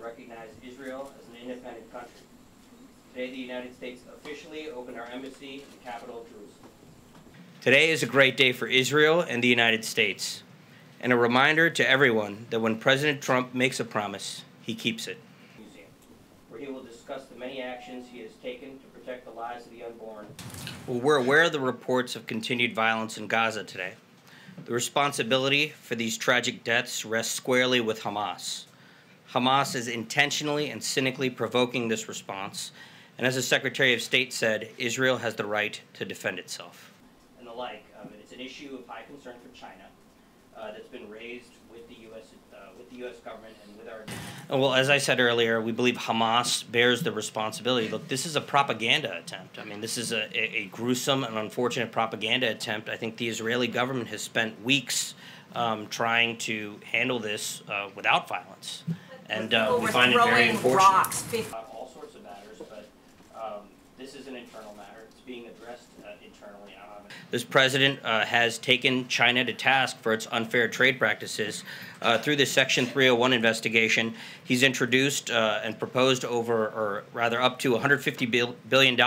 and recognized Israel as an independent country. Today, the United States officially opened our embassy in the capital of Jerusalem. Today is a great day for Israel and the United States, and a reminder to everyone that when President Trump makes a promise, he keeps it. Where he will discuss the many actions he has taken to protect the lives of the unborn. Well, we're aware of the reports of continued violence in Gaza today. The responsibility for these tragic deaths rests squarely with Hamas. Hamas is intentionally and cynically provoking this response, and as the Secretary of State said, Israel has the right to defend itself. And the like. It's an issue of high concern for China that's been raised with the U.S. government and with our... Well, as I said earlier, we believe Hamas bears the responsibility. Look, this is a propaganda attempt. I mean, this is a gruesome and unfortunate propaganda attempt. I think the Israeli government has spent weeks trying to handle this without violence. And we find it very unfortunate. All sorts of matters, but this is an internal matter. It's being addressed internally. This president has taken China to task for its unfair trade practices through the Section 301 investigation. He's introduced and proposed up to $150 billion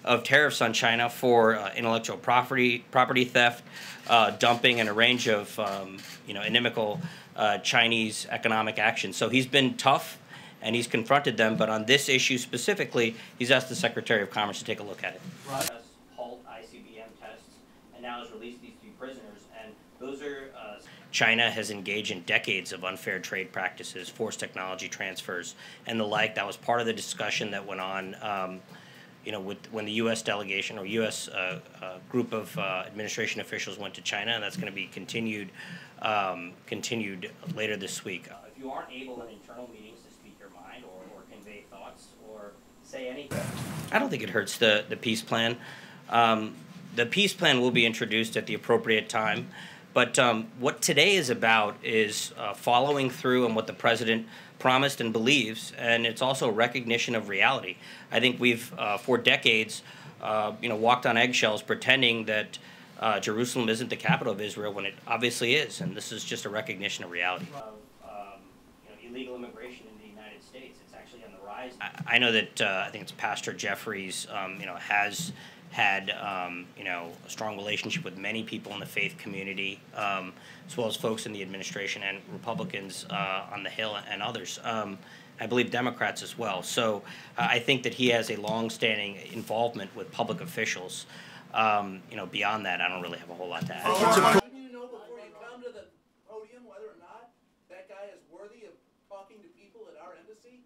of tariffs on China for intellectual property theft, dumping, and a range of inimical Chinese economic action. So he's been tough and he's confronted them, but on this issue specifically, he's asked the Secretary of Commerce to take a look at it. Halt ICBM tests and now has released these 3 prisoners, and those are... China has engaged in decades of unfair trade practices, forced technology transfers, and the like. That was part of the discussion that went on when the U.S. delegation or U.S. Group of administration officials went to China, and that's going to be continued later this week. If you aren't able in internal meetings to speak your mind or convey thoughts or say anything, I don't think it hurts the peace plan. The peace plan will be introduced at the appropriate time, but what today is about is following through on what the president promised and believes, and it's also a recognition of reality. I think we've, for decades, walked on eggshells pretending that Jerusalem isn't the capital of Israel when it obviously is, and this is just a recognition of reality. Illegal immigration in the United States, it's actually on the rise. I know that I think it's Pastor Jeffries, has had a strong relationship with many people in the faith community, as well as folks in the administration and Republicans on the Hill and others. I believe Democrats as well. So I think that he has a long-standing involvement with public officials. Beyond that, I don't really have a whole lot to add. Wouldn't you know before you come to the podium whether or not that guy is worthy of talking to people at our embassy?